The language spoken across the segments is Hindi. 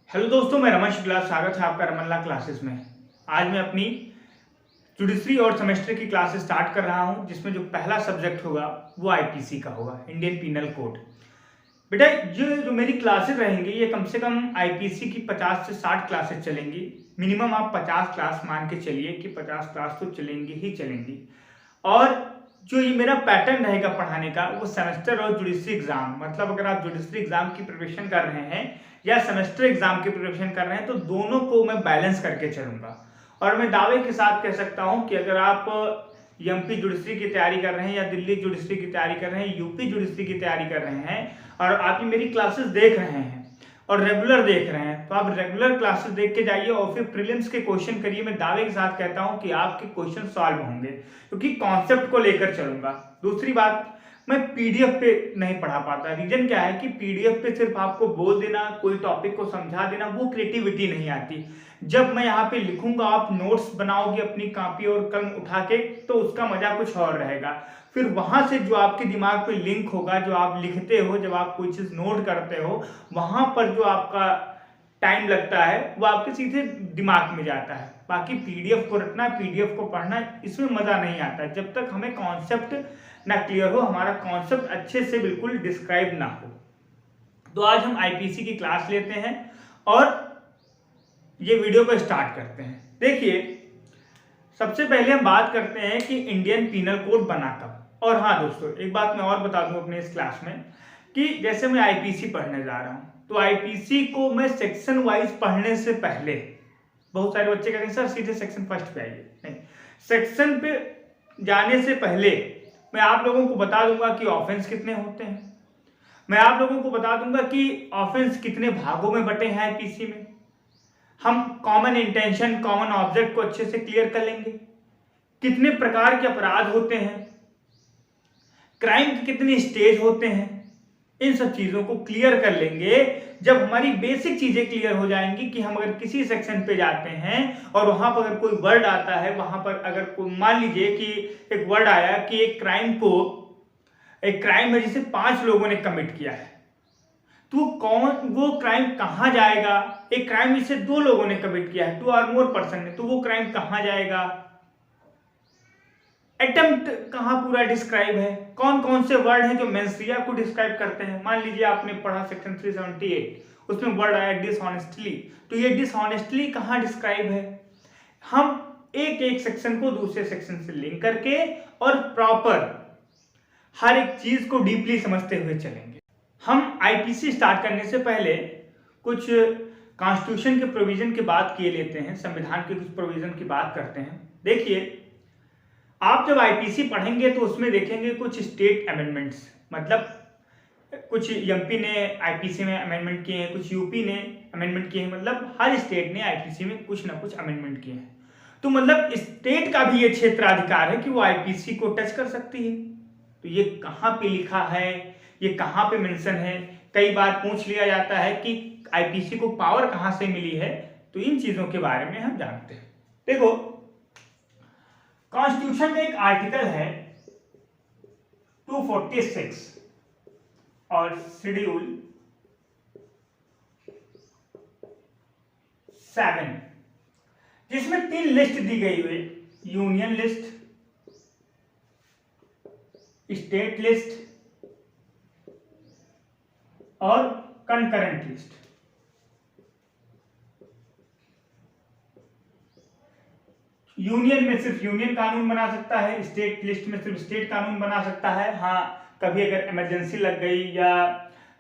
हेलो दोस्तों, मैं रमन शुक्ला। स्वागत है आपका रमन ला क्लासेस में। आज मैं अपनी जुडिशरी और सेमेस्टर की क्लासेस स्टार्ट कर रहा हूं, जिसमें जो पहला सब्जेक्ट होगा वो आईपीसी का होगा, इंडियन पीनल कोड। बेटा, ये जो मेरी क्लासेस रहेंगी ये कम से कम आईपीसी की 50 से 60 क्लासेस चलेंगी। मिनिमम आप 50 क्लास मान के चलिए कि 50 क्लास तो चलेंगी ही चलेंगी। और जो ये मेरा पैटर्न रहेगा पढ़ाने का वो सेमेस्टर और जुडिशरी एग्जाम, मतलब अगर आप जुडिशरी एग्जाम की प्रिपरेशन कर रहे हैं या सेमेस्टर एग्जाम की प्रिपरेशन कर रहे हैं तो दोनों को मैं बैलेंस करके चलूंगा। और मैं दावे के साथ कह सकता हूं कि अगर आप एमपी जुडिशरी की तैयारी कर रहे हैं या दिल्ली जुडिशरी की तैयारी कर रहे हैं, यूपी जुडिशरी की तैयारी कर रहे हैं और आप ये मेरी क्लासेस देख रहे हैं और रेगुलर देख रहे हैं, तो आप रेगुलर क्लासेस देख के जाइए और फिर प्रीलिम्स के क्वेश्चन करिए। मैं दावे के साथ कहता हूं कि आपके क्वेश्चन सॉल्व होंगे, क्योंकि कॉन्सेप्ट को लेकर चलूंगा। दूसरी बात, मैं पीडीएफ पे नहीं पढ़ा पाता। रीजन क्या है कि पीडीएफ पे सिर्फ आपको बोल देना, कोई टॉपिक को समझा देना, वो क्रिएटिविटी नहीं आती। जब मैं यहाँ पे लिखूंगा, आप नोट्स बनाओगे अपनी कॉपी और कलम उठा के, तो उसका मजा कुछ और रहेगा। फिर वहां से जो आपके दिमाग पे लिंक होगा, जो आप लिखते हो, जब आप कोई चीज नोट करते हो, वहां पर जो आपका टाइम लगता है वो आपके सीधे दिमाग में जाता है। बाकी पीडीएफ को रटना, पीडीएफ को पढ़ना, इसमें मजा नहीं आता जब तक हमें कॉन्सेप्ट ना क्लियर हो, हमारा कॉन्सेप्ट अच्छे से बिल्कुल डिस्क्राइब ना हो। तो आज हम आईपीसी की क्लास लेते हैं और ये वीडियो को स्टार्ट करते हैं। देखिए, सबसे पहले हम बात करते हैं कि इंडियन पीनल कोड बना कब। और हाँ दोस्तों, एक बात मैं और बता दूं अपने इस क्लास में कि जैसे मैं आईपीसी पढ़ने जा रहा हूं, तो आईपीसी को मैं सेक्शन वाइज पढ़ने से पहले, बहुत सारे बच्चे कहते हैं सर सीधे सेक्शन फर्स्ट पे आइए, नहीं, सेक्शन पे जाने से पहले मैं आप लोगों को बता दूंगा कि ऑफेंस कितने होते हैं। मैं आप लोगों को बता दूंगा कि ऑफेंस कितने भागों में बटे हैं आईपीसी में। हम कॉमन इंटेंशन, कॉमन ऑब्जेक्ट को अच्छे से क्लियर कर लेंगे। कितने प्रकार के अपराध होते हैं, क्राइम के कितने स्टेज होते हैं, इन सब चीजों को क्लियर कर लेंगे। जब हमारी बेसिक चीजें क्लियर हो जाएंगी कि हम अगर किसी सेक्शन पे जाते हैं और वहां पर अगर कोई वर्ड आता है, वहां पर अगर कोई, मान लीजिए कि एक वर्ड आया कि एक क्राइम है जिसे 5 लोगों ने कमिट किया है, तो वो क्राइम कहां जाएगा। एक क्राइम जिसे 2 लोगों ने कमिट किया है, 2 और मोर पर्सन ने, तो वो क्राइम कहां जाएगा। अटेम्प्ट कहां पूरा डिस्क्राइब है, कौन कौन से वर्ड हैं जो मेंसरिया को डिस्क्राइब करते हैं। मान लीजिए आपने पढ़ा सेक्शन 378, उसमें वर्ड आया डिसऑनेस्टली, तो ये डिसऑनेस्टली कहां डिस्क्राइब है। हम एक एक सेक्शन को दूसरे सेक्शन से लिंक करके और प्रॉपर हर एक चीज को डीपली समझते हुए चलेंगे। हम आईपीसी स्टार्ट करने से पहले कुछ कॉन्स्टिट्यूशन के प्रोविजन की बात किए लेते हैं, संविधान के कुछ प्रोविजन की बात करते हैं। देखिए, आप जब आईपीसी पढ़ेंगे तो उसमें देखेंगे कुछ स्टेट अमेंडमेंट्स, मतलब कुछ एमपी ने आईपीसी में अमेंडमेंट किए हैं, कुछ यूपी ने अमेंडमेंट किए हैं, मतलब हर स्टेट ने आईपीसी में कुछ ना कुछ अमेंडमेंट किए हैं। तो मतलब स्टेट का भी ये क्षेत्राधिकार है कि वो आईपीसी को टच कर सकती है। तो ये कहाँ पे लिखा है, ये कहाँ पे मेंशन है, कई बार पूछ लिया जाता है कि आईपीसी को पावर कहाँ से मिली है, तो इन चीजों के बारे में हम जानते हैं। देखो, कॉन्स्टिट्यूशन में एक आर्टिकल है 246 और शेड्यूल 7, जिसमें 3 लिस्ट दी गई हुई, यूनियन लिस्ट, स्टेट लिस्ट और कंकरेंट लिस्ट। यूनियन में सिर्फ यूनियन कानून बना सकता है, स्टेट लिस्ट में सिर्फ स्टेट कानून बना सकता है। हाँ, कभी अगर इमरजेंसी लग गई या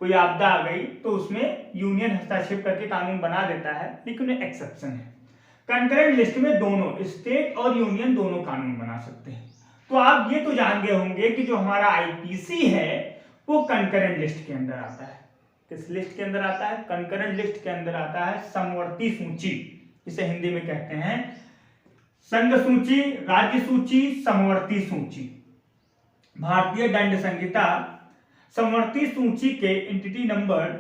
कोई आपदा आ गई तो उसमें यूनियन हस्तक्षेप करके कानून बना देता है, लेकिन एक्सेप्शन है। कंकरेंट लिस्ट में दोनों स्टेट और यूनियन दोनों कानून बना सकते हैं। तो आप ये तो जान गए होंगे कि जो हमारा आईपीसी है वो कंकरेंट लिस्ट के अंदर आता है। किस लिस्ट के अंदर आता है? कंकरेंट लिस्ट के अंदर आता है समवर्ती सूची, जिसे हिंदी में कहते हैं संघ सूची, राज्य सूची, समवर्ती सूची। भारतीय दंड संहिता समवर्ती सूची के entity number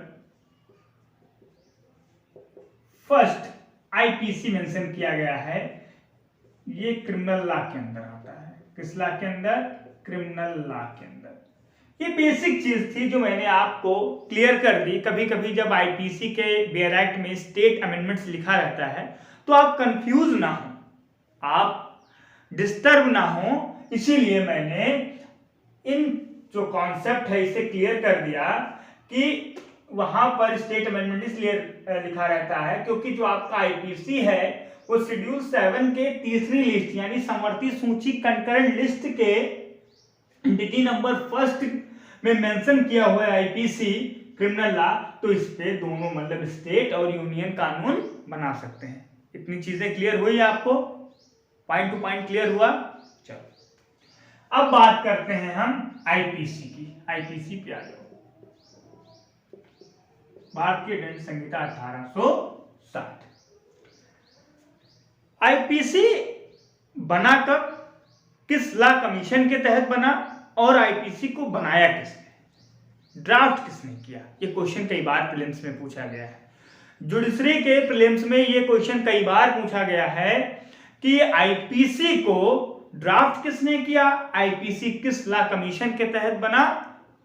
first IPC mention किया गया है। ये क्रिमिनल लॉ के अंदर आता है। किस लॉ के अंदर? क्रिमिनल लॉ के अंदर। ये बेसिक चीज थी जो मैंने आपको क्लियर कर दी। कभी कभी जब आईपीसी के बेयर एक्ट में स्टेट अमेंडमेंट्स लिखा रहता है तो आप कंफ्यूज ना हो, आप डिस्टर्ब ना हो, इसीलिए मैंने इन जो कॉन्सेप्ट है इसे क्लियर कर दिया कि वहां पर स्टेट अमेंडमेंट इसलिए लिखा रहता है क्योंकि जो आपका आईपीसी है वो शेड्यूल 7 के तीसरी लिस्ट यानी समवर्ती सूची कंकरेंट लिस्ट के एंटिटी नंबर फर्स्ट में मेंशन किया हुआ है आईपीसी क्रिमिनल लॉ, तो इस पे दोनों मतलब स्टेट और यूनियन कानून बना सकते हैं। इतनी चीजें क्लियर हुई आपको, पॉइंट टू पॉइंट क्लियर हुआ। चलो अब बात करते हैं हम आईपीसी की। आईपीसी पे आ जाओ, भारतीय दंड संहिता 1860। आईपीसी बना कब, किस लॉ कमीशन के तहत बना और आईपीसी को बनाया किसने, ड्राफ्ट किसने किया, ये क्वेश्चन कई बार प्रीलिम्स में पूछा गया है। जुडिशरी के प्रीलिम्स में ये क्वेश्चन कई बार पूछा गया है कि आईपीसी को ड्राफ्ट किसने किया, आईपीसी किस लॉ कमीशन के तहत बना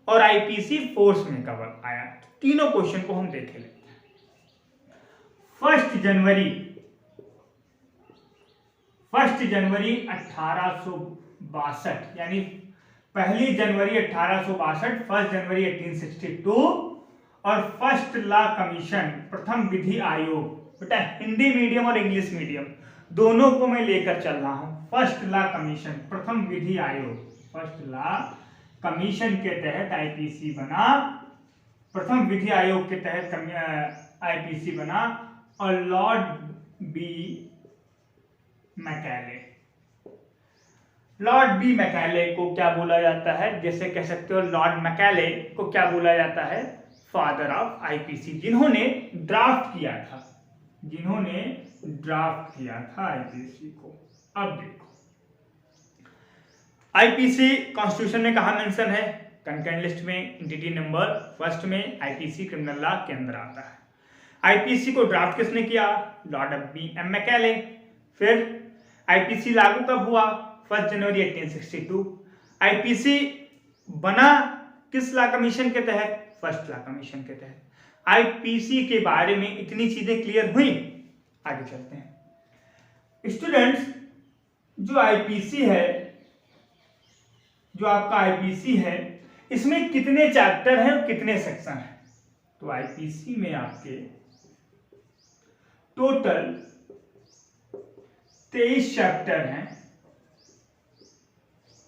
और आईपीसी फोर्स में कब आया। तीनों क्वेश्चन को हम देख लेते हैं। 1 जनवरी 1862 यानी 1 जनवरी 1862, 1 जनवरी 1862 और फर्स्ट लॉ कमीशन, प्रथम विधि आयोग। बेटा हिंदी मीडियम और इंग्लिश मीडियम दोनों को मैं लेकर चल रहा हूं। फर्स्ट लॉ कमीशन, प्रथम विधि आयोग, फर्स्ट लॉ कमीशन के तहत आईपीसी बना, प्रथम विधि आयोग के तहत आईपीसी बना और Lord B Macaulay. Lord B Macaulay को क्या बोला जाता है, जैसे कह सकते हो लॉर्ड मैकाले को क्या बोला जाता है, फादर ऑफ आईपीसी, जिन्होंने ड्राफ्ट किया था, जिन्होंने ड्राफ्ट किया था आईपीसी को। अब देखो आईपीसी कॉन्स्टिट्यूशन में कहा मेंशन है, कंकरेंट लिस्ट में एंटिटी नंबर फर्स्ट में आईपीसी क्रिमिनल लॉ के अंदर आता है। आईपीसी को ड्राफ्ट किसने किया, लॉर्ड बी एम मैकाले। फिर आईपीसी लागू कब हुआ, 1 जनवरी 1862। आईपीसी बना किस लॉ कमीशन के तहत, फर्स्ट लॉ कमीशन के तहत। आईपीसी के बारे में इतनी चीजें क्लियर हुई, आगे चलते हैं। स्टूडेंट्स जो आईपीसी है, जो आपका आईपीसी है, इसमें कितने चैप्टर हैं और कितने सेक्शन हैं। तो आईपीसी में आपके टोटल 23 चैप्टर हैं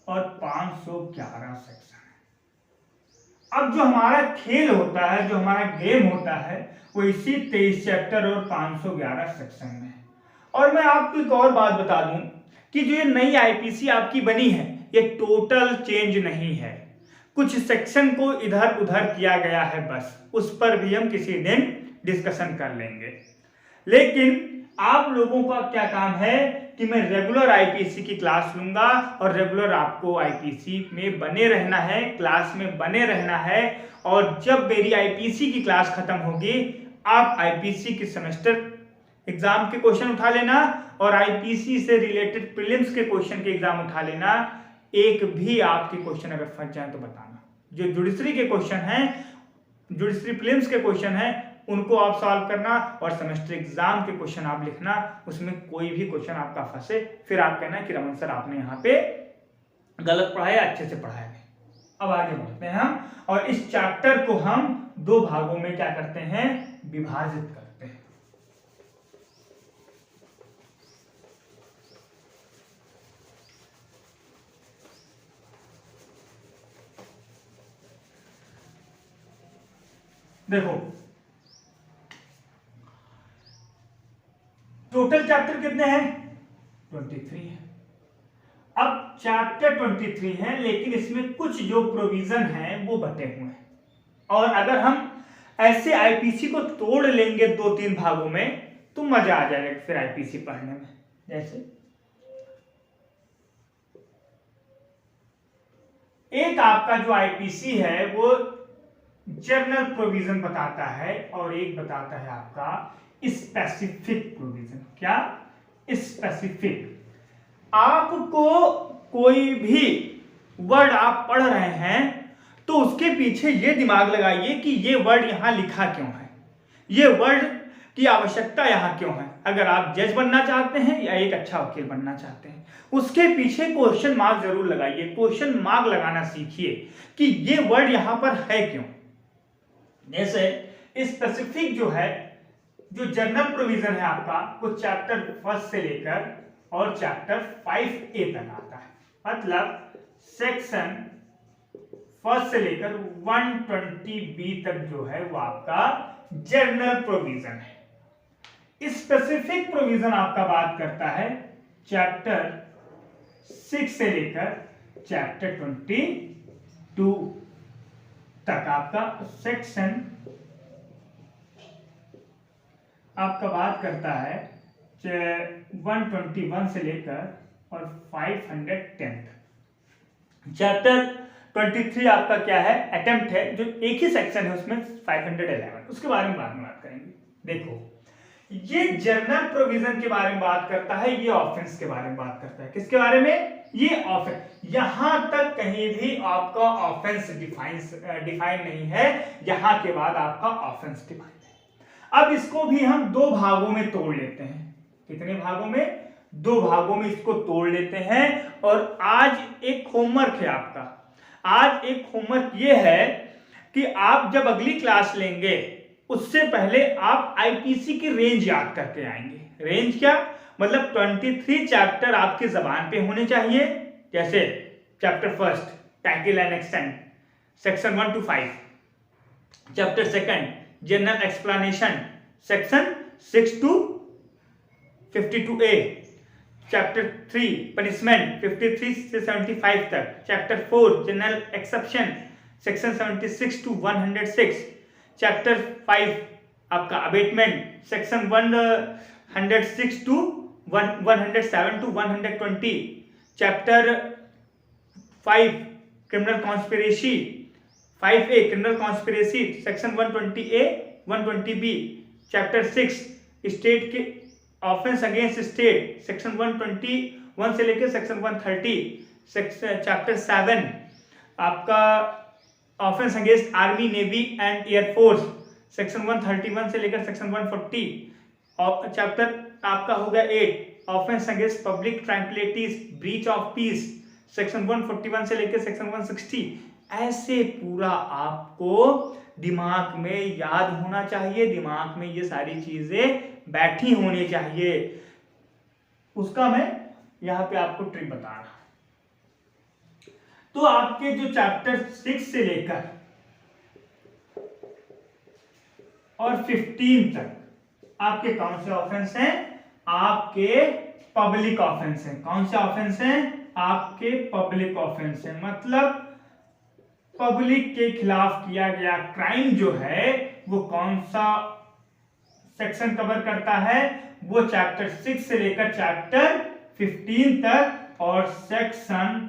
और 511 सेक्शन हैं। अब जो हमारा खेल होता है, जो हमारा गेम होता है, वो इसी 23 चैप्टर और 511 सेक्शन में है। और मैं आपको एक और बात बता दूं कि जो ये नई आईपीसी आपकी बनी है, ये टोटल चेंज नहीं है, कुछ सेक्शन को इधर उधर किया गया है बस, उस पर भी हम किसी दिन डिस्कशन कर लेंगे। लेकिन आप लोगों का क्या काम है कि मैं रेगुलर आईपीसी की क्लास लूंगा और रेगुलर आपको आईपीसी में बने रहना है, क्लास में बने रहना है। और जब मेरी आईपीसी की क्लास खत्म होगी, आप आईपीसी की सेमेस्टर एग्जाम के क्वेश्चन उठा लेना और आईपीसी से रिलेटेड प्रीलिम्स के क्वेश्चन के एग्जाम उठा लेना। एक भी आपके क्वेश्चन अगर फंस जाए तो बताना। जो जुडिशरी के क्वेश्चन हैं, जुडिशरी प्रीलिम्स के क्वेश्चन हैं, उनको आप सॉल्व करना और सेमेस्टर एग्जाम के क्वेश्चन आप लिखना। उसमें कोई भी क्वेश्चन आपका फंसे, फिर आप कहना कि रमन सर आपने यहाँ पे गलत पढ़ाया, अच्छे से पढ़ाया नहीं। अब आगे बढ़ते हैं हम, और इस चैप्टर को हम 2 भागों में क्या करते हैं, विभाजित करते हैं। देखो टोटल चैप्टर कितने हैं, 23 है। अब चैप्टर 23 है, लेकिन इसमें कुछ जो प्रोविजन है वो बटे हुए हैं। और अगर हम ऐसे आईपीसी को तोड़ लेंगे 2-3 भागों में तो मजा आ जाएगा फिर आईपीसी पढ़ने में। जैसे एक आपका जो आईपीसी है वो जनरल प्रोविजन बताता है और एक बताता है आपका स्पेसिफिक प्रोविजन। क्या स्पेसिफिक। आपको कोई भी वर्ड आप पढ़ रहे हैं तो तो उसके पीछे ये दिमाग लगाइए कि ये वर्ड यहाँ लिखा क्यों है, ये वर्ड की आवश्यकता यहाँ क्यों है। अगर आप जज बनना चाहते हैं या एक अच्छा वकील बनना चाहते हैं, उसके पीछे क्वेश्चन मार्क जरूर लगाइए, क्वेश्चन मार्क लगाना सीखिए कि ये वर्ड यहाँ पर है क्यों। जैसे स्पेसिफिक जो है, जो जनरल प्रोविजन है आपका, वो चैप्टर 1 से लेकर और चैप्टर 5A तक आता है। मतलब सेक्शन 1 से लेकर 120B तक जो है वो आपका जनरल प्रोविजन है। स्पेसिफिक प्रोविजन आपका बात करता है चैप्टर 6 से लेकर चैप्टर 22 तक। आपका सेक्शन आपका बात करता है 121 से लेकर और 510 तक। चैप्टर 23 आपका क्या है, अटेम्प्ट है, जो एक ही सेक्शन है उसमें 511, उसके बारे में बाद में बात करेंगे। देखो, ये जनरल प्रोविजन के बारे में बात करता है, ये ऑफेंस के बारे में बात करता है। किसके बारे में? ये ऑफेंस। यहां तक कहीं भी आपका ऑफेंस डिफाइन नहीं है, यहां के बाद आपका ऑफेंस डिफाइन है। अब इसको भी हम दो भागों में तोड़ लेते हैं। कितने भागों में? दो भागों में इसको तोड़ लेते हैं। और आज एक होमवर्क है आपका, आज एक होमवर्क ये है कि आप जब अगली क्लास लेंगे उससे पहले आप आईपीसी की रेंज याद करके आएंगे। रेंज क्या? मतलब 23 चैप्टर आपके जबान पे होने चाहिए। जैसे chapter 1 title and extent, section 1 to 5। Chapter 2 general explanation, section 6 to 52A। Chapter 3 punishment, 53 से 75 तक। Chapter 4 general exception, section 76 to 106। Chapter 5 आपका abetment, section 106 to 107 to 120। Chapter 5 criminal conspiracy, 5A criminal conspiracy, section 120A 120B। Chapter 6 state के ऑफेंस अगेंस्ट स्टेट, सेक्शन 121 से लेकर सेक्शन 130। चैप्टर 7 आपका offence against army, navy and air force, section 131 से लेकर सेक्शन 140। और चैप्टर आपका हो गया 8 offence against public tranquillity, breach of peace, section 141 से लेकर सेक्शन 160। ऐसे पूरा आपको दिमाग में याद होना चाहिए, दिमाग में ये सारी चीजें बैठी होनी चाहिए। उसका मैं यहां पे आपको ट्रिक बता रहा हूं। तो आपके जो चैप्टर 6 से लेकर और 15 तक आपके कौन से ऑफेंस हैं? आपके पब्लिक ऑफेंस हैं। कौन से ऑफेंस हैं? आपके पब्लिक ऑफेंस हैं। मतलब पब्लिक के खिलाफ किया गया क्राइम जो है वो कौन सा सेक्शन कवर करता है? वो चैप्टर 6 से लेकर चैप्टर 15 तक और सेक्शन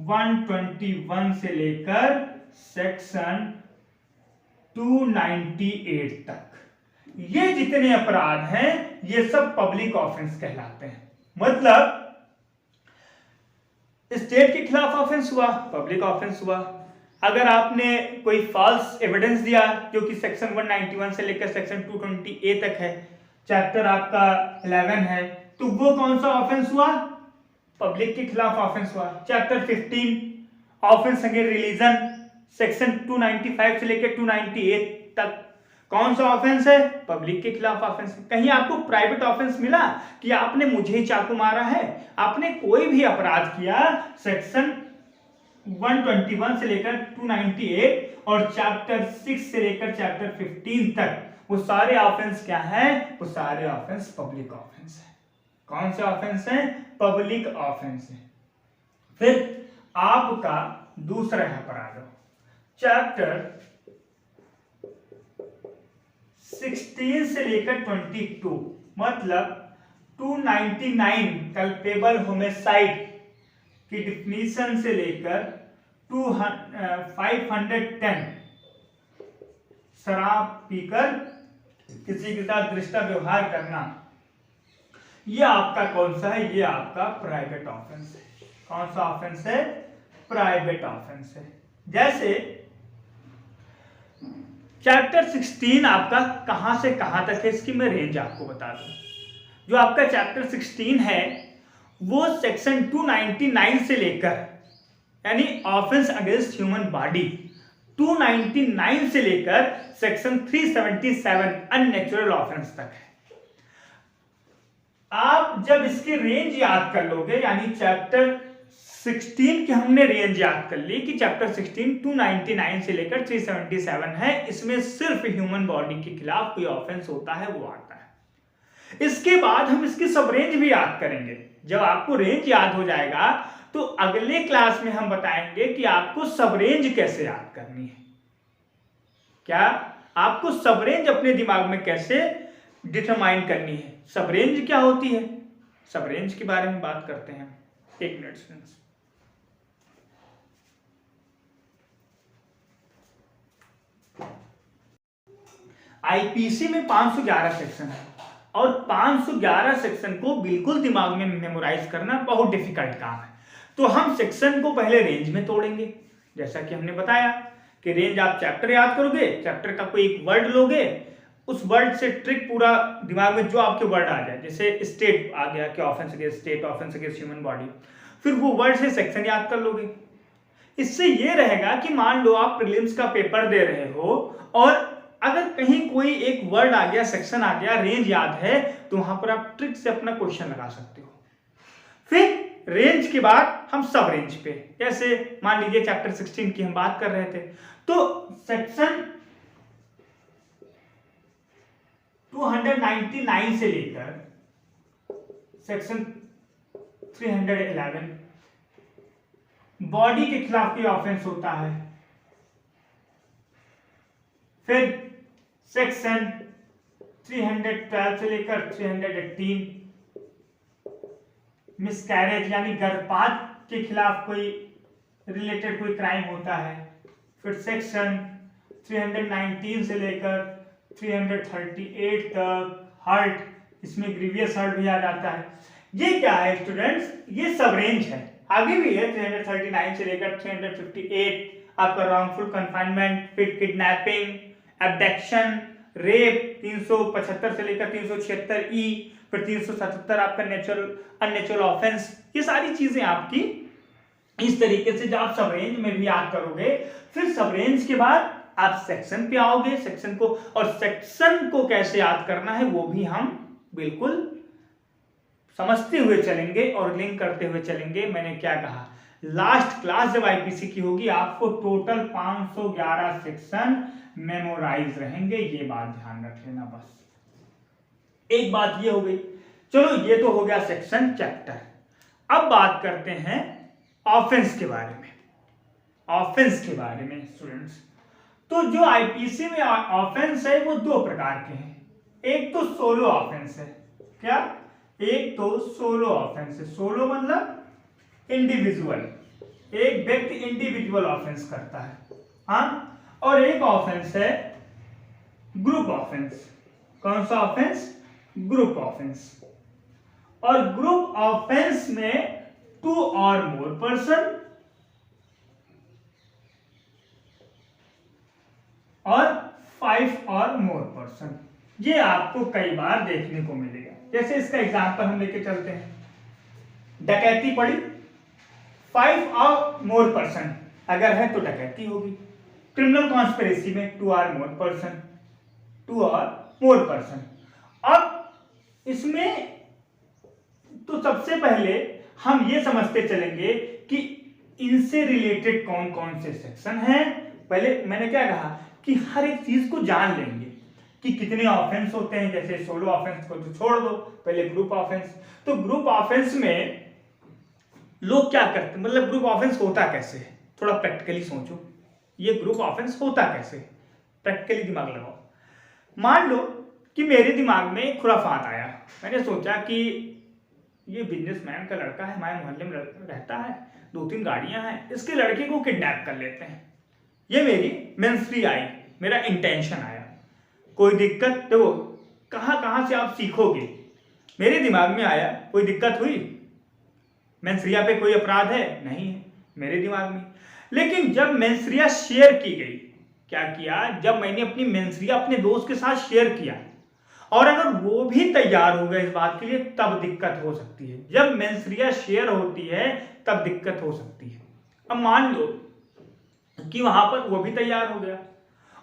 121 से लेकर सेक्शन 298 तक। ये जितने अपराध हैं ये सब पब्लिक ऑफेंस कहलाते हैं। मतलब स्टेट के खिलाफ ऑफेंस हुआ, पब्लिक ऑफेंस हुआ। अगर आपने कोई फॉल्स एविडेंस दिया जो कि सेक्शन 191 से लेकर सेक्शन 220A तक है, चैप्टर आपका 11 है, तो वो कौन सा ऑफेंस हुआ? पब्लिक के खिलाफ ऑफेंस हुआ। Chapter 15 offence against religion, section 295 से लेकर 298 तक कौन सा ऑफेंस है? पब्लिक के खिलाफ ऑफेंस। कहीं आपको प्राइवेट ऑफेंस मिला कि आपने मुझे चाकू मारा है? आपने कोई भी अपराध किया, सेक्शन 121 से लेकर 298 और चैप्टर 6 से लेकर चैप्टर 15 तक, वो सारे ऑफेंस क्या हैं? वो सारे ऑफेंस पब्लिक ऑफेंस है। कौन से ऑफेंस हैं? पब्लिक ऑफेंस है। फिर आपका दूसरा अपराध चैप्टर 16 से लेकर 22, मतलब 299 कल्पेबल होमिसाइड की डिफिनीशन से लेकर 510 शराब पीकर किसी के साथ दृष्टा व्यवहार करना, ये आपका कौन सा है? ये आपका प्राइवेट ऑफेंस है। कौन सा ऑफेंस है? प्राइवेट ऑफेंस है। जैसे चैप्टर 16 आपका कहां से कहां तक है इसकी मैं रेंज आपको बता दूं। जो आपका चैप्टर 16 है वो सेक्शन 299 से लेकर यानी ऑफेंस अगेंस्ट ह्यूमन बॉडी 299 से लेकर सेक्शन 377 अननेचुरल ऑफेंस तक है। आप जब इसकी रेंज याद कर लोगे, यानी चैप्टर 16 की हमने रेंज याद कर ली कि चैप्टर 16 299 से लेकर 377 है, इसमें सिर्फ ह्यूमन बॉडी के खिलाफ कोई ऑफेंस होता है वो आता है। इसके बाद हम इसकी सब रेंज भी याद करेंगे। जब आपको रेंज याद हो जाएगा तो अगले क्लास में हम बताएंगे कि आपको सब रेंज कैसे याद करनी है। क्या आपको सब रेंज अपने दिमाग में कैसे डिटरमाइन करनी है, सब रेंज क्या होती है, सब रेंज के बारे में बात करते हैं। एक मिनट स्टूडेंट्स। आईपीसी में 511 सेक्शन है और 511 सेक्शन को बिल्कुल दिमाग में मेमोराइज करना बहुत डिफिकल्ट काम है। तो हम सेक्शन को पहले रेंज में तोड़ेंगे। जैसा कि हमने बताया कि रेंज आप चैप्टर याद करोगे, चैप्टर का कोई एक वर्ड लोगे, उस वर्ड से ट्रिक पूरा दिमाग में जो आपके वर्ड आ जाए, जैसे स्टेट आ गया कि offence against state, offence against human body, फिर वो वर्ड से सेक्शन याद कर लोगे। इससे ये रहेगा कि मान लो आप प्रीलिम्स का पेपर दे रहे हो और अगर कहीं कोई एक वर्ड आ गया, सेक्शन आ गया, रेंज याद है, तो वहां पर आप ट्रिक से अपना क्वेश्चन लगा सकते हो। फिर रेंज के बाद हम सब रेंज पे, जैसे मान लीजिए चैप्टर 16 की हम बात कर रहे थे, तो सेक्शन 299 से लेकर सेक्शन 311 बॉडी के खिलाफ कोई ऑफेंस होता है। फिर सेक्शन 312 से लेकर 318 मिसकैरेज यानी गर्भपात के खिलाफ कोई रिलेटेड कोई क्राइम होता है। फिर सेक्शन 319 से लेकर 338 तक हर्ट, इसमें ग्रीवियस हर्ट भी आ जाता है। ये क्या है स्टूडेंट्स, ये सब रेंज है। आगे भी है 339 से लेकर 358 आपका रॉन्गफुल कन्फाइनमेंट, फिर किडनैपिंग, एब्डक्शन, रेप 375 से लेकर 376 ई, फिर 377 आपका अननेचुरल ऑफेंस। ये सारी चीजें आपकी इस तरीके से जब आप सब रेंज में भी याद करोगे, फिर सब रेंज के बाद आप सेक्शन पे आओगे। सेक्शन को, और सेक्शन को कैसे याद करना है वो भी हम बिल्कुल समझते हुए चलेंगे और लिंक करते हुए चलेंगे। मैंने क्या कहा, लास्ट क्लास जब आईपीसी की होगी आपको टोटल 511 सेक्शन मेमोराइज रहेंगे, ये बात ध्यान रख लेना। बस एक बात ये हो गई। चलो ये तो हो गया सेक्शन चैप्टर। अब बात करते हैं ऑफेंस के बारे में। ऑफेंस के बारे में स्टूडेंट्स, तो जो आईपीसी में ऑफेंस है वो दो प्रकार के हैं। एक तो सोलो ऑफेंस है। क्या? एक तो सोलो ऑफेंस है। सोलो मतलब इंडिविजुअल, एक व्यक्ति इंडिविजुअल ऑफेंस करता है, हाँ। और एक ऑफेंस है ग्रुप ऑफेंस। कौन सा ऑफेंस? Group offence. और ग्रुप ऑफेंस में 2 और मोर पर्सन और 5 और मोर पर्सन, ये आपको कई बार देखने को मिलेगा। जैसे इसका एग्जांपल हम लेके चलते हैं, डकैती पड़ी, 5 और मोर पर्सन अगर है तो डकैती होगी। क्रिमिनल कॉन्स्पिरेसी में 2 और मोर पर्सन, 2 और मोर पर्सन। अब इसमें तो सबसे पहले हम ये समझते चलेंगे कि इनसे रिलेटेड कौन कौन से सेक्शन हैं। पहले मैंने क्या कहा कि हर एक चीज को जान लेंगे कि कितने ऑफेंस होते हैं। जैसे सोलो ऑफेंस को तो छोड़ दो, पहले ग्रुप ऑफेंस। तो ग्रुप ऑफेंस में लोग क्या करते हैं, मतलब ग्रुप ऑफेंस होता कैसे है, थोड़ा प्रैक्टिकली सोचो। ये ग्रुप ऑफेंस होता कैसे, प्रैक्टिकली दिमाग लगाओ। मान लो कि मेरे दिमाग में एक खुराफात आया। मैंने सोचा कि ये बिजनेसमैन का लड़का है, हमारे मोहल्ले में रहता है, 2-3 गाड़ियां हैं, इसके लड़के को किडनैप कर लेते हैं। ये मेरी मेंसरी आई, मेरा इंटेंशन आया। कोई दिक्कत तो कहां से आप सीखोगे, मेरे दिमाग में आया। कोई दिक्कत हुई? मेंसरिया पे कोई अपराध है? नहीं है मेरे दिमाग में। लेकिन जब मेंसरिया शेयर की गई क्या किया, जब मैंने अपनी मेंसरिया अपने दोस्त के साथ शेयर किया और अगर वो भी तैयार हो गया इस बात के लिए, तब दिक्कत हो सकती है। जब मेंसरिया शेयर होती है तब दिक्कत हो सकती है। अब मान लो कि वहां पर वो भी तैयार हो गया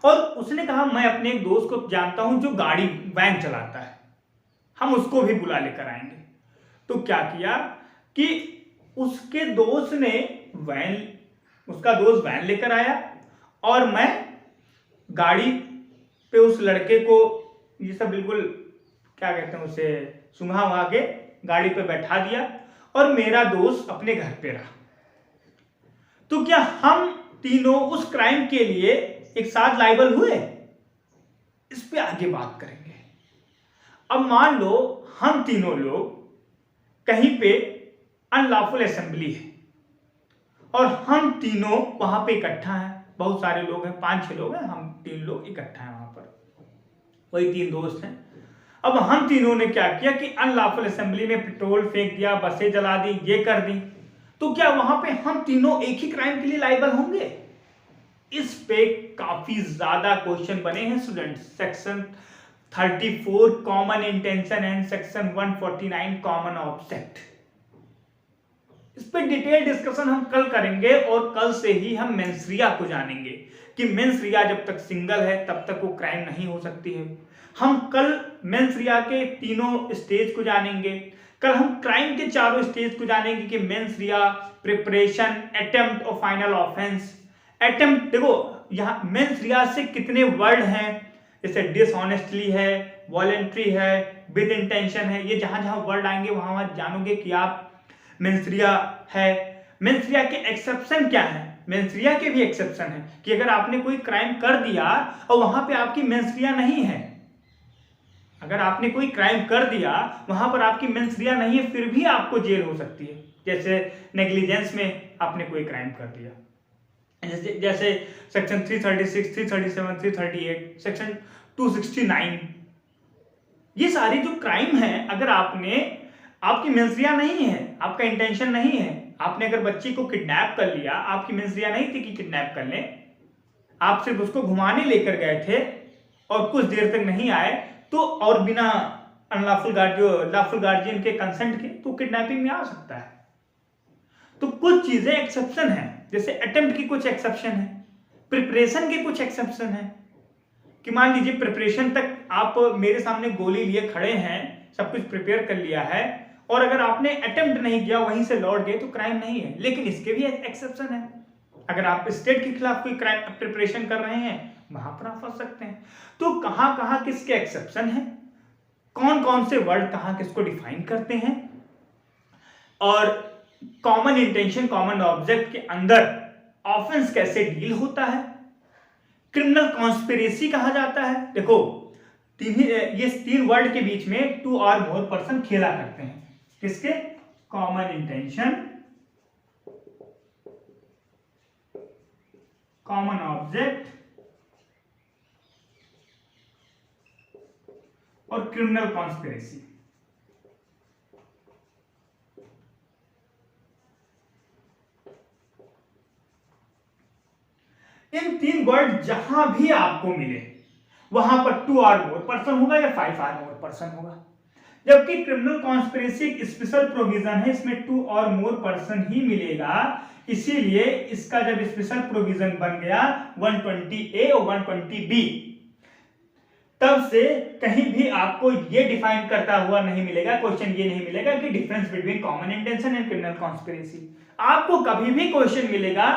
और उसने कहा मैं अपने एक दोस्त को जानता हूं जो गाड़ी वैन चलाता है, हम उसको भी बुला लेकर आएंगे। तो क्या किया कि उसके दोस्त ने उसका दोस्त वैन लेकर आया और मैं गाड़ी पे उस लड़के को, ये सब बिल्कुल क्या कहते हैं उसे, सुंघा वहा के गाड़ी पे बैठा दिया और मेरा दोस्त अपने घर पे रहा। तो क्या हम तीनों उस क्राइम के लिए एक साथ लायबल हुए? इस पे आगे बात करेंगे। अब मान लो हम तीनों लोग कहीं पे अनलॉफुल असेंबली है और हम तीनों वहां पे इकट्ठा हैं, बहुत सारे लोग हैं, 5-6 लोग हैं, हम 3 लोग इकट्ठा हैं वहां पर, वही 3 दोस्त हैं। अब हम तीनों ने क्या किया कि अनलॉफुल असेंबली में पेट्रोल फेंक दिया, बसें जला दी, ये कर दी। तो क्या वहां पे हम तीनों एक ही क्राइम के लिए लायबल होंगे? इस पे काफी ज्यादा क्वेश्चन बने हैं students. Section 34 common intention and section 149 common object, इस पे डिटेल डिस्कशन हम कल करेंगे और कल से ही हम मेंसरिया को जानेंगे कि मेंसरिया जब तक सिंगल है तब तक वो क्राइम नहीं हो सकती है। हम कल मेंसरिया के तीनों स्टेज को जानेंगे, कल हम क्राइम के चारों स्टेज को जानेंगे कि मेंसरिया, प्रिपरेशन, अटेम्प्ट और फाइनल ऑफेंस। अटेम्प्ट देखो यहाँ मेंसरिया से कितने वर्ड हैं, जैसे डिसऑनेस्टली है, वॉलेंट्री है, विद इंटेंशन है, ये जहां जहां वर्ड आएंगे वहां जानोगे कि आप मेंसरिया है। मेंसरिया के एक्सेप्शन क्या है? मेंसरिया के भी एक्सेप्शन है कि अगर आपने कोई क्राइम कर दिया और वहां पे आपकी मेंसरिया नहीं है, अगर आपने कोई क्राइम कर दिया वहां पर आपकी मेंसरिया नहीं है, फिर भी आपको जेल हो सकती है। जैसे नेग्लिजेंस में आपने कोई क्राइम कर दिया, जैसे सेक्शन 336, 337, 338, सेक्शन 269, ये सारी जो क्राइम है, अगर आपकी मेंसरिया नहीं है, आपका इंटेंशन नहीं है, आपने अगर बच्ची को किडनैप कर लिया, आपकी मेंसरिया नहीं थी कि किडनैप कर लें, आप सिर्फ उसको घुमाने लेकर गए थे और कुछ देर तक नहीं आए, तो और बिना लॉफुल गार्जियन के कंसेंट के तो किडनैपिंग में आ सकता है। तो कुछ चीजें एक्सेप्शन है, जैसे अटेम्प्ट की कुछ एक्सेप्शन है, प्रिपरेशन के कुछ एक्सेप्शन है कि मान लीजिए प्रिपरेशन तक आप मेरे सामने गोली लिए खड़े हैं, सब कुछ प्रिपेयर कर लिया है और अगर आपने अटेम्प्ट नहीं किया, वहीं से लौट गए, तो क्राइम नहीं है। लेकिन इसके भी एक्सेप्शन है, अगर आप स्टेट के खिलाफ कोई क्राइम प्रिपरेशन कर रहे हैं, वहां पर आप फंस सकते हैं। तो कहां कहां किसके एक्सेप्शन है, कौन कौन से वर्ड कहां किसको डिफाइन करते हैं, और कॉमन इंटेंशन कॉमन ऑब्जेक्ट के अंदर ऑफेंस कैसे डील होता है, क्रिमिनल कॉन्स्पिरेसी कहा जाता है। देखो ये 3 वर्ड के बीच में 2 और मोर पर्सन खेला करते हैं, किसके? कॉमन इंटेंशन, कॉमन ऑब्जेक्ट और क्रिमिनल कॉन्स्पिरेसी। इन 3 वर्ड जहां भी आपको मिले वहां पर 2 और मोर पर्सन होगा या 5 और मोर पर्सन होगा। जबकि क्रिमिनल कॉन्स्पिरेसी एक स्पेशल प्रोविजन है, इसमें 2 और मोर पर्सन ही मिलेगा, इसीलिए इसका जब स्पेशल प्रोविजन बन गया 120A और 120B, तब से कहीं भी आपको ये डिफाइन करता हुआ नहीं मिलेगा, क्वेश्चन ये नहीं मिलेगा कि difference between common intention and criminal conspiracy. आपको कभी भी क्वेश्चन मिलेगा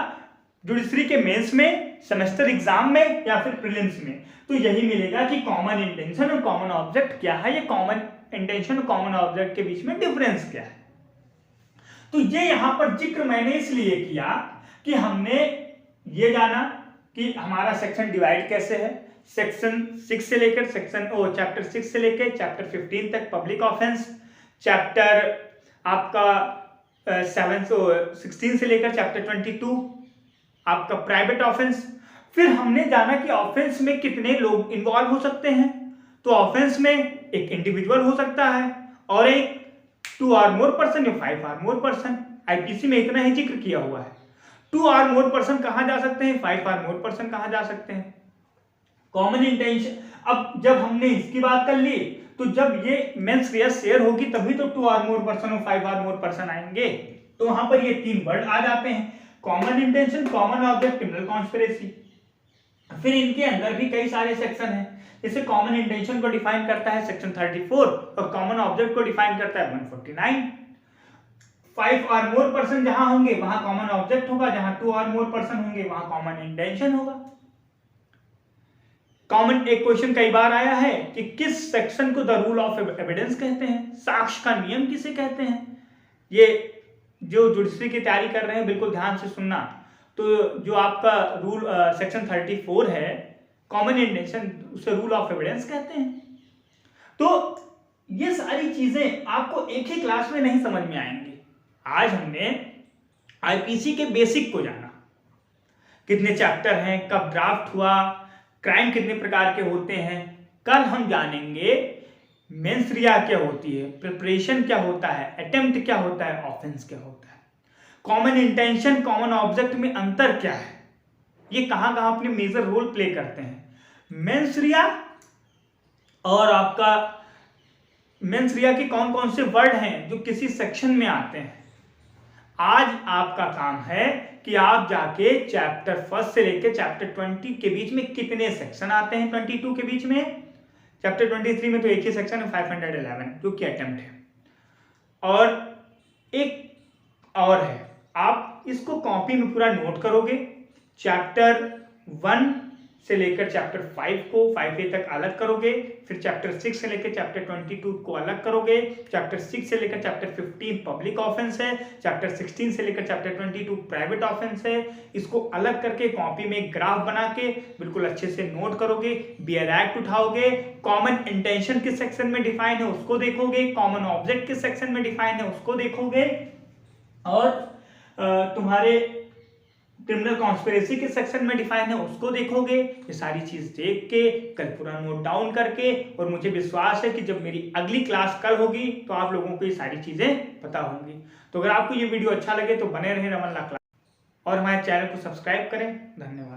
जुडिशरी के मेंस में, सेमेस्टर एग्जाम में या फिर प्रीलिम्स में, तो यही मिलेगा कि कॉमन इंटेंशन और कॉमन ऑब्जेक्ट क्या है, ये कॉमन इंटेंशन और कॉमन ऑब्जेक्ट के बीच में डिफरेंस क्या है। तो ये यहां पर जिक्र मैंने इसलिए किया कि हमने ये जाना कि हमारा सेक्शन डिवाइड कैसे है, सेक्शन 6 से लेकर चैप्टर 6 से लेकर चैप्टर 15 तक पब्लिक ऑफेंस, चैप्टर आपका 16 से लेकर चैप्टर 22 आपका प्राइवेट ऑफेंस। फिर हमने जाना कि ऑफेंस में कितने लोग इन्वॉल्व हो सकते हैं, तो ऑफेंस में एक इंडिविजुअल हो सकता है और एक 2 और मोर पर्सन या 5 और मोर पर्सन। आईपीसी में इतना ही जिक्र किया हुआ है। 2 और मोर पर्सन कहां जा सकते हैं, 5 और मोर पर्सन कहां जा सकते हैं। कॉमन इंटेंशन, अब जब हमने इसकी बात कर ली तो जब ये मेंस rea शेयर होगी तभी तो 2 और मोर पर्सन और 5 और मोर पर्सन आएंगे। तो वहां पर ये 3 वर्ड आ जाते हैं, common intention, common object, criminal conspiracy. फिर इनके अंदर भी कई सारे सेक्शन हैं, जैसे कॉमन इंटेंशन को डिफाइन करता है सेक्शन 34 और कॉमन ऑब्जेक्ट को डिफाइन करता है 149। 5 और मोर पर्सन जहां होंगे वहां कॉमन ऑब्जेक्ट होगा, जहां 2 और मोर पर्सन होंगे वहां कॉमन इंटेंशन होगा। कॉमन एक क्वेश्चन कई बार आया है कि किस सेक्शन को द रूल ऑफ एविडेंस कहते हैं, साक्ष्य का नियम किसे कहते हैं। ये जो जुडिशरी की तैयारी कर रहे हैं बिल्कुल ध्यान से सुनना। तो जो आपका रूल सेक्शन 34 है कॉमन इंटेंशन, उसे रूल ऑफ एविडेंस कहते हैं। तो ये सारी चीजें आपको एक ही क्लास में नहीं समझ में आएंगी। आज हमने आईपीसी के बेसिक को जाना, कितने चैप्टर हैं, कब ड्राफ्ट हुआ, क्राइम कितने प्रकार के होते हैं। कल हम जानेंगे मेंस rea क्या होती है, प्रिपरेशन क्या होता है, अटेम्प्ट क्या होता है, ऑफेंस क्या होता है, कॉमन इंटेंशन कॉमन ऑब्जेक्ट में अंतर क्या है, ये कहां कहां अपने मेजर रोल प्ले करते हैं। मेंस rea और आपका मेंस rea के कौन कौन से वर्ड हैं जो किसी सेक्शन में आते हैं। आज आपका काम है कि आप जाके चैप्टर 1 से लेकर चैप्टर 20 के बीच में कितने सेक्शन आते हैं, 22 के बीच में, चैप्टर 23 में तो एक ही सेक्शन है 511 जो कि अटेम्प्ट है, और एक और है, आप इसको कॉपी में पूरा नोट करोगे। चैप्टर 1 से लेकर चैप्टर 5 को 5A तक अलग करोगे, फिर चैप्टर 6 से लेकर चैप्टर 22 को अलग करोगे, चैप्टर 6 से लेकर चैप्टर 15 पब्लिक ऑफेंस है, चैप्टर 16 से लेकर चैप्टर 22 प्राइवेट ऑफेंस है। इसको अलग करके कॉपी में एक ग्राफ बना के बिल्कुल अच्छे से नोट करोगे, बियर एक्ट उठाओगे, कॉमन इंटेंशन किस सेक्शन में डिफाइन है उसको देखोगे, कॉमन ऑब्जेक्ट किस सेक्शन में डिफाइन है उसको देखोगे, और तुम्हारे क्रिमिनल कॉन्स्पिरेसी के सेक्शन में डिफाइन है उसको देखोगे। ये सारी चीज देख के कल पूरा नोट डाउन करके, और मुझे विश्वास है कि जब मेरी अगली क्लास कल होगी तो आप लोगों को ये सारी चीजें पता होंगी। तो अगर आपको ये वीडियो अच्छा लगे तो बने रहे रमन ला क्लास और हमारे चैनल को सब्सक्राइब करें। धन्यवाद।